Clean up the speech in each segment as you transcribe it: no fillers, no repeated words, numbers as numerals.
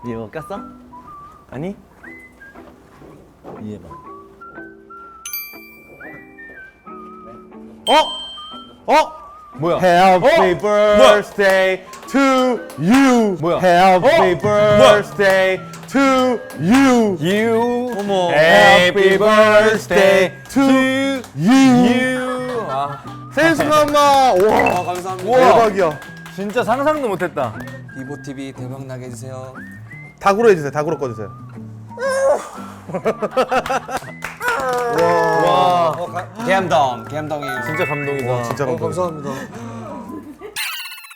얘 뭐 깠어? 아니? 이해봐. 뭐야? Happy birthday to you. 뭐야? Happy birthday to you. You. 어머. Happy birthday to you. 생일 축하합니다. 와, 감사합니다. 대박이야. 진짜 상상도 못했다. 비보TV 대박 나게 해주세요. 닭으로 해주세요. 닭으로 꺼주세요. 감동이에요. 진짜 감동이다. 진짜 감동. 감사합니다.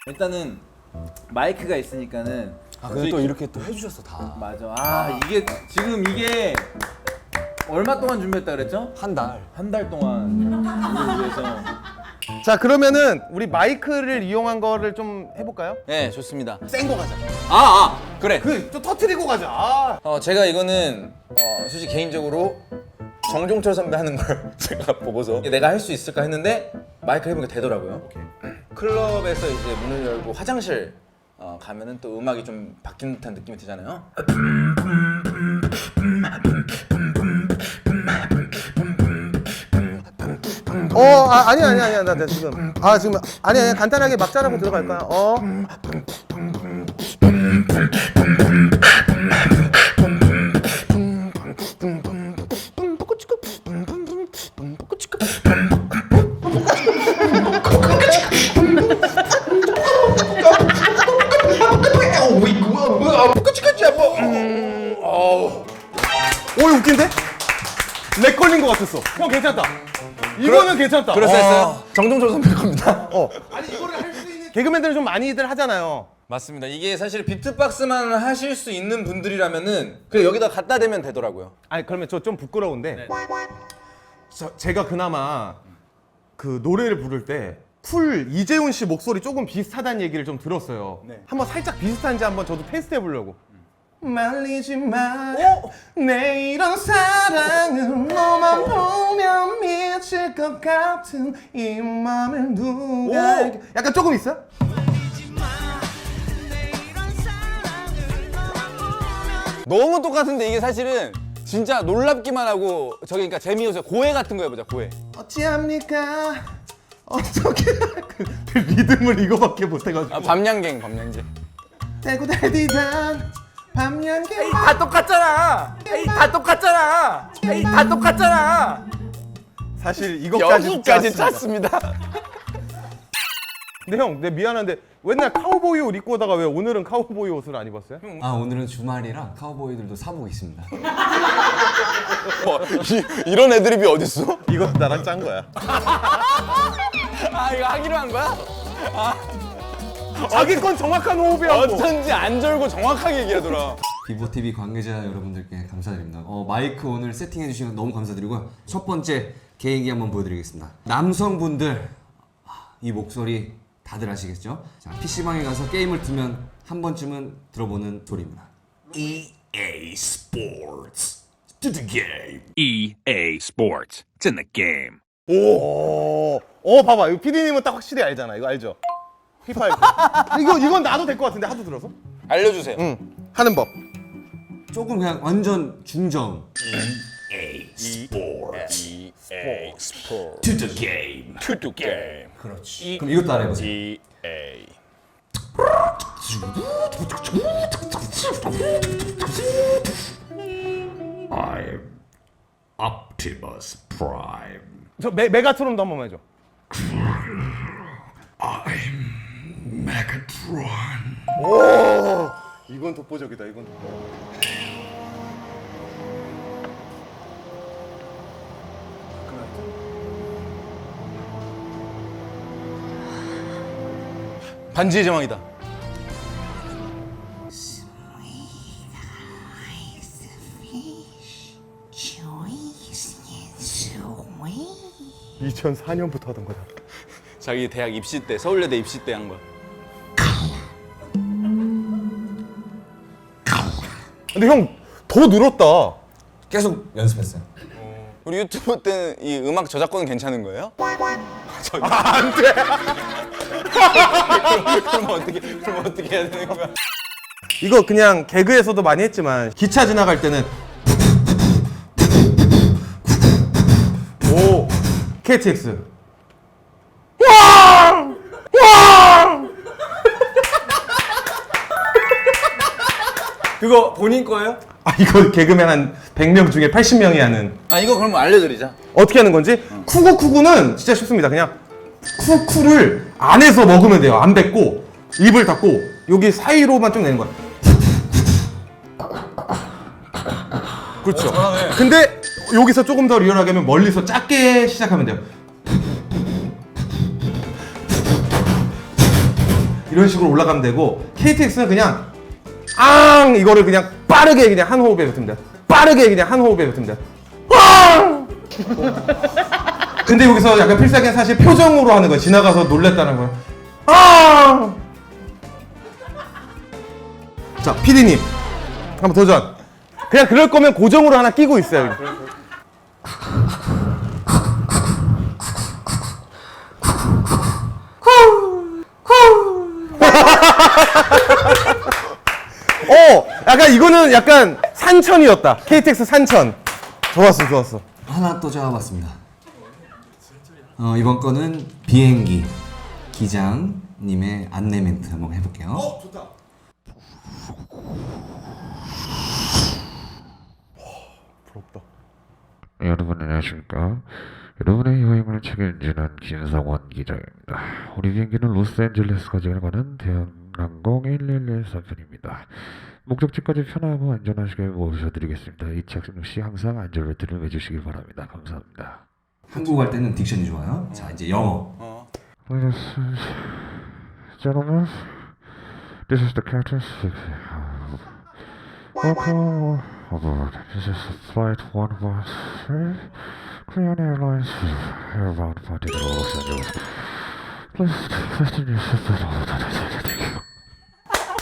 일단은 마이크가 있으니까는 근데 또 이렇게 또 해주셨어 다. 맞아. 이게 지금 이게 얼마 동안 준비했다 그랬죠? 한 달. 한 달 동안 이걸 위해서. 자, 그러면은 우리 마이크를 이용한 거를 좀 해볼까요? 네, 좋습니다. 센 거 가자. 그래. 좀 터트리고 가자. 제가 이거는 솔직히 개인적으로 정종철 선배 하는 걸 제가 보고서 내가 할 수 있을까 했는데 마이크 해보니까 되더라고요. 클럽에서 이제 문을 열고 화장실 가면은 또 음악이 좀 바뀐 듯한 느낌이 들잖아요. 아니야. 나 지금. 지금. 아니야. 간단하게 막 자라고 들어갈 거야. 오, 웃긴데? 렉 걸린 거 같았어. 형, 괜찮다. 이거는 괜찮다. 그랬어요. 정종철 선배 겁니다. 개그맨들은 좀 많이들 하잖아요. 맞습니다. 이게 사실 비트박스만 하실 수 있는 분들이라면은 그냥 여기다 갖다 대면 되더라고요. 아니, 그러면 저 좀 부끄러운데. 제가 그나마 그 노래를 부를 때 쿨 이재훈 씨 목소리 조금 비슷하다는 얘기를 좀 들었어요. 한번 살짝 비슷한지 한번 저도 테스트 해보려고. 말리지 마. 내 이런 사랑은 너만 보면 미칠 것 같은 이 맘을 누가 알게. 약간 조금 있어요? 너무 똑같은데 이게 사실은 진짜 놀랍기만 하고 저기 그러니까 재미없어요. 고해 같은 거 해보자. 고해. 어찌합니까? 어떻게 그 리듬을 이거밖에 못해가지고. 밤양갱. 대구 달디단 밤양개. 다 똑같잖아. 사실 이것까지 여기까지 짰습니다. 근데 형, 내 미안한데 맨날 카우보이 옷 입고 오다가 왜 오늘은 카우보이 옷을 안 입었어요? 오늘은 주말이라 카우보이들도 사복 있습니다. 이런 애드립이 어딨어? 이건 나랑 짠 거야. 이거 하기로 한 거야? 자기 건 정확한 호흡이라고. 어쩐지 안 졸고 정확하게 얘기하더라. 비보TV 관계자 여러분들께 감사드립니다. 마이크 오늘 세팅해 주시면 너무 감사드리고요. 첫 번째 개인기 한번 보여드리겠습니다. 남성분들 이 목소리 다들 아시겠죠? 자, PC방에 가서 게임을 틀면 한 번쯤은 들어보는 소리입니다. EA Sports. To the game. EA Sports. It's in the game. 봐봐. 이거 PD님은 딱 확실히 알잖아. 이거 알죠? 피파 할 때. 이건 나도 될 것 같은데 하도 들어서? 알려주세요. 하는 법. 조금 그냥 완전 중정. EA Sports. To the game. To the game. 그렇지. 그럼 이것도 알아보세요. EA. I'm Optimus Prime. 저 메가트론도 한 번만 해줘. I'm Megatron. 이건 독보적이다. 이건. 반지의 제왕이다. sweet. 2004년부터 하던 거다. 자기 대학 입시 때 서울예대 입시 때 한 거야. 근데 형 더 늘었다. 계속 연습했어요. 우리 유튜브 때는 이 음악 저작권은 괜찮은 거예요? 안 돼. 그럼 어떻게 해야 되는 거야? 이거 그냥 개그에서도 많이 했지만 기차 지나갈 때는 오 KTX 그거 본인 거예요? 아 이거 개그맨 한 100명 중에 80명이 하는 아 이거 그럼 알려드리자. 어떻게 하는 건지 쿠구쿠구는 진짜 쉽습니다. 그냥 쿠쿠를 안에서 먹으면 돼요. 안 뱉고 입을 닫고 여기 사이로만 쭉 내는 거야. 그렇죠. 근데 여기서 조금 더 리얼하게 하면 멀리서 작게 시작하면 돼요. 이런 식으로 올라가면 되고 KTX는 그냥 앙 이거를 그냥 빠르게 그냥 한 호흡에 뱉으면 돼요. 빠르게 그냥 한 호흡에 뱉으면 돼요. 앙! 근데 여기서 약간 필살기는 사실 표정으로 하는 거예요. 지나가서 놀랬다는 거예요. 아! 자, PD님 한번 도전. 그냥 그럴 거면 고정으로 하나 끼고 있어요. 약간 이거는 약간 산천이었다. KTX 산천. 좋았어. 하나 또 잡아봤습니다. 이번 거는 비행기 기장님의 안내 멘트 한번 해볼게요. 좋다. 부럽다. 여러분 안녕하십니까. 여러분의 여행을 책임지는 김성원 기자입니다. 우리 비행기는 로스앤젤레스까지 가는 대한항공 111선편입니다. 목적지까지 편하고 안전하시게 모셔드리겠습니다. 이 착륙 시 항상 안전벨트를 매주시길 바랍니다. 감사합니다. 한국 할 때는 딕션이 좋아요. 자 이제 영어. Ladies and gentlemen, this is the captain speaking. Welcome aboard. This is flight 113, Korean Airlines, airbound party to Los Angeles. Please fasten your seatbelt. Thank you.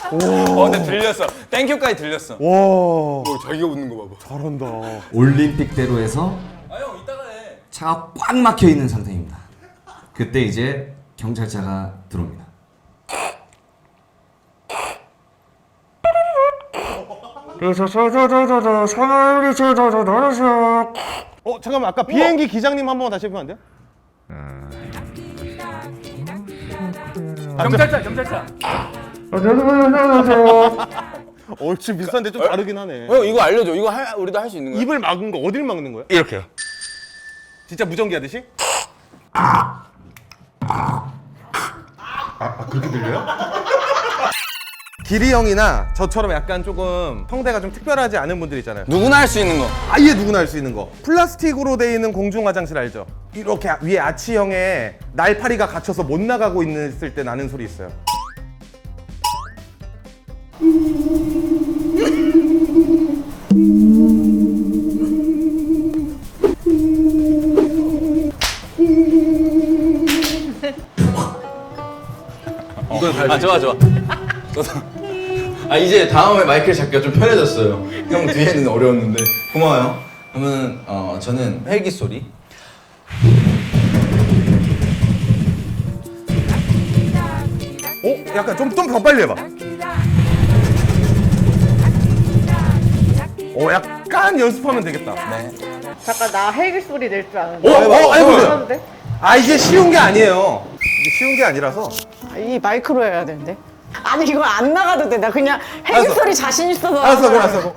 근데 들렸어. 땡큐까지 들렸어. 와, 자기가 웃는 거 봐봐. 잘한다. 올림픽대로에서 아 형 이따가 해. 차가 꽉 막혀 있는 상태입니다. 그때 이제 경찰차가 들어옵니다. 잠깐만 아까 비행기 기장님 한 번 다시 해보면 안 돼요? 경찰차. 얼추 비슷한데 좀 다르긴 하네. 형 이거 알려줘. 이거 우리도 할 수 있는 거야? 입을 막은 거 어딜 막는 거야? 이렇게요. 진짜 무전기 하듯이? 그렇게 들려요? 기리 형이나 저처럼 약간 조금 성대가 좀 특별하지 않은 분들 있잖아요. 누구나 할 수 있는 거. 아예 누구나 할 수 있는 거. 플라스틱으로 돼 있는 공중 화장실 알죠? 이렇게 위에 아치형에 날파리가 갇혀서 못 나가고 있을 때 나는 소리 있어요. 아 좋아. 아 이제 다음에 마이크를 잡기가 좀 편해졌어요. 형 뒤에는 어려웠는데 고마워요. 그러면 저는 헬기 소리. 약간 좀 더 빨리 해봐. 약간 연습하면 되겠다. 네. 잠깐 나 헬기 소리 낼 줄 아는데. 해보세요. 하는데? 이게 쉬운 게 아니에요. 이게 쉬운 게 아니라서. 이 마이크로 해야 되는데. 아니 이거 안 나가도 돼. 나 그냥 헬기 알았어. 소리 자신 있어서. 알았어.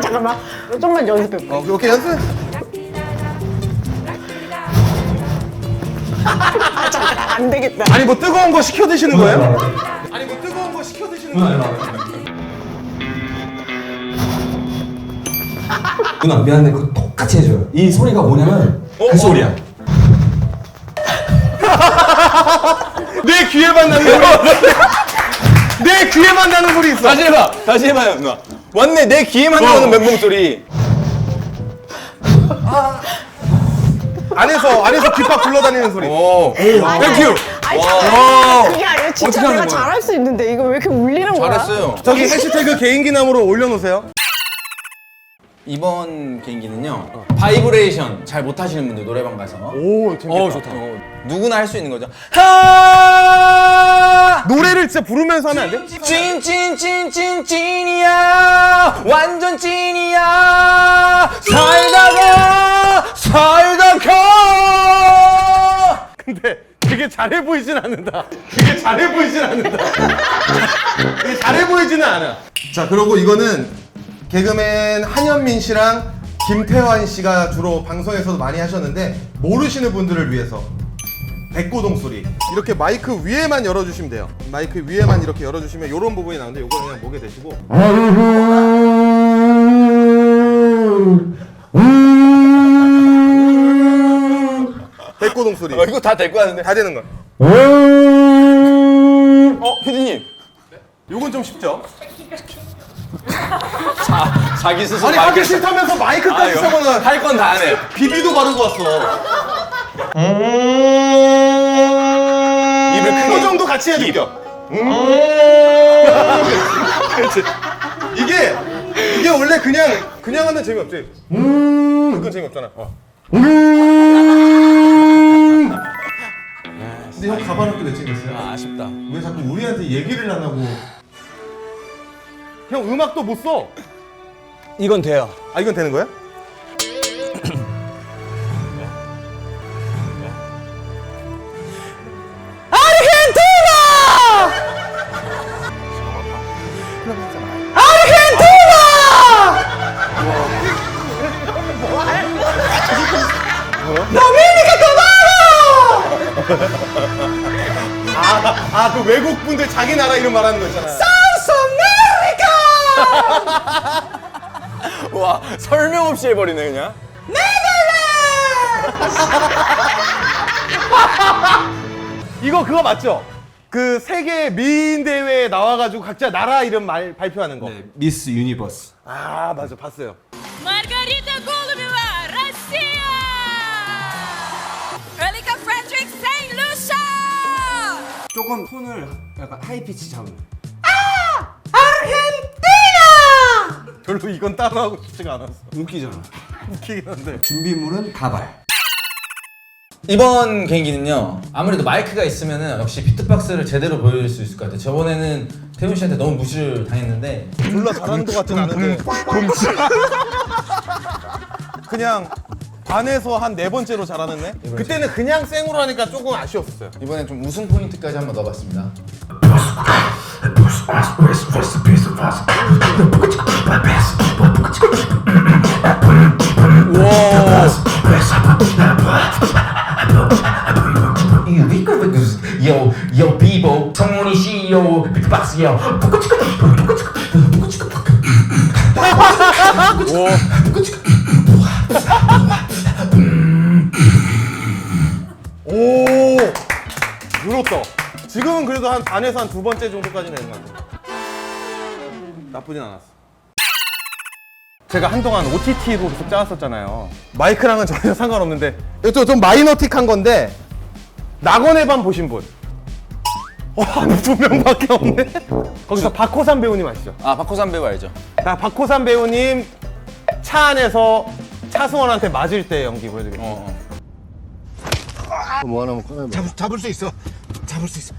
잠깐만. 좀만 연습해. 오케이 연습. 잠깐 안 되겠다. 아니 뭐 뜨거운 거 시켜 드시는 거예요? 아니 뭐 뜨거운 거 시켜 드시는 거예요? 누나 미안한데 그거 똑같이 해줘요. 이 소리가 뭐냐면 그 소리야. 내 귀에만 나는 소리. 내 귀에만 나는 소리 있어. 다시 해봐요 누나. 왔네 내 귀에만 나오는 멘붕 소리. 안에서 귓밥 굴러다니는 소리. 오. 땡큐. 아니 잠깐. 그게 아니라 진짜 내가 잘할 수 있는데 이거 왜 이렇게 울리는 거야? 잘했어요. 저기 해시태그 개인기 나무로 올려놓으세요. 이번 개인기는요. 바이브레이션 잘 못하시는 분들 노래방 가서 오 재밌겠다. 좋다. 누구나 할 수 있는 거죠. 하 노래를 진짜 부르면서 하면 안 돼? 찐이야 완전 찐이야 살다가 근데 되게 잘해 보이진 않는다. 되게 잘해 보이진 않는다. 되게 잘해 보이지는 않아. 자, 그리고 이거는 개그맨 한현민 씨랑 김태환 씨가 주로 방송에서도 많이 하셨는데 모르시는 분들을 위해서 백고동 소리. 이렇게 마이크 위에만 열어주시면 돼요. 마이크 위에만 이렇게 열어주시면 이런 부분이 나오는데 이거 그냥 목에 대시고. 백고동 소리. 이거 다 될 거 같은데. 다 되는 거야. 피디님 요건 좀 쉽죠? 자기 스스로 아니 하기 싫다면서 마이크까지 써보는 할 건 다 하네. 비비도 바르고 왔어. 입을 크게. 그 정도 같이 해야 느껴. 그렇지. 이게 원래 그냥 하면 재미없지. 그건 재미없잖아. 근데 형 가방을 또 내챙겼어요. 아쉽다. 왜 자꾸 우리한테 얘기를 안 하고? 형 음악도 못 써. 이건 돼요. 아 이건 되는 거야? 그 외국 분들 자기 나라 이름 말하는 거 있잖아. 와 설명 없이 해버리네 그냥. 이거 그거 맞죠? 그 세계 미인 대회에 나와가지고 각자 나라 이름 발표하는 거. 네, 미스 유니버스. 아 맞아 봤어요. Маргарита Голубева, Россия! Велика Фредерик Сейн-Люша! 조금 톤을 약간 하이 피치 잡으면. 별로 이건 따라하고 싶지가 않았어. 웃기잖아. 웃기긴 한데. 준비물은 가발. 이번 개인기는요. 아무래도 마이크가 있으면은 역시 비트박스를 제대로 보여줄 수 있을 것 같아요. 저번에는 태훈 씨한테 너무 무시를 당했는데 졸라 잘하는 것 같진 않은데. 그냥 반에서 한 4번째로 잘하는 애? 그때는 그냥 생으로 하니까 조금 아쉬웠어요. 이번엔 좀 웃음 포인트까지 한번 넣어봤습니다. Yo, Bibo, 성훈이 CEO, 비트박스요. 오! 늘었다. 지금은 그래도 한 반에서 한 2번째 정도까지 되는 것 같아요. 나쁘진 않았어. 제가 한동안 OTT로 계속 짜왔었잖아요. 마이크랑은 전혀 상관없는데 이것도 좀 마이너틱한 건데 낙원의 밤 보신 분? 한 2명밖에 없네? 거기서 박호산 배우님 아시죠? 아 박호산 배우 알죠? 나 박호산 배우님 차 안에서 차승원한테 맞을 때 연기 보여드리겠습니다. 잡을 수 있어. 잡을 수 있어.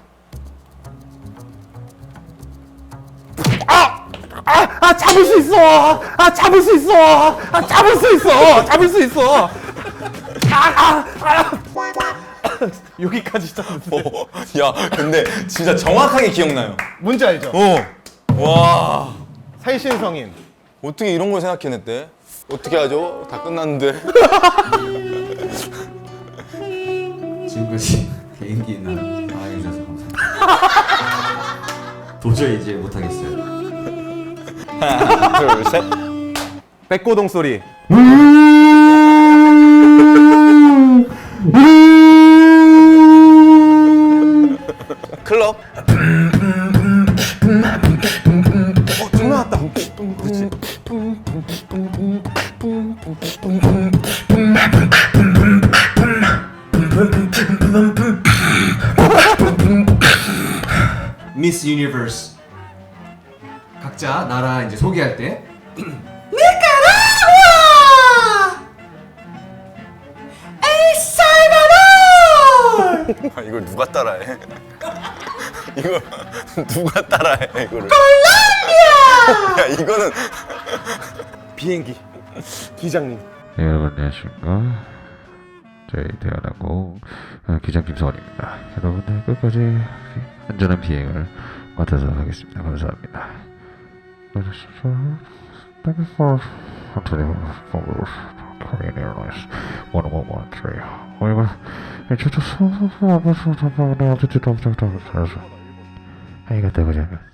잡을 수 있어! 잡을 수 있어! 잡을 수 있어! 잡을 수 있어! 여기까지 잡았는데. 야 근데 진짜 정확하게 기억나요. 뭔지 알죠? 와 살신성인. 어떻게 이런 걸 생각해냈대? 어떻게 하죠? 다 끝났는데. 지금까지 개인기나 나와주셔서 감사합니다. 도저히 이제 못하겠어요. 하나 둘 셋. 백고동 소리. 클럽. 중 나왔다. 그렇지. 미스 유니버스. 각자 나라 이제 소개할 때 이걸 누가 따라해? 이거 누가 따라해 이거를? 콜롬비아! 야 이거는 비행기 기장님. 네, 여러분 안녕하십니까. 저희 대한항공 기장팀 서원입니다. 여러분들 끝까지 안전한 비행을 맡아서 하겠습니다. 감사합니다. Thank you for Korean Airlines 1113. 저희가 인troduce. ありがとうございます。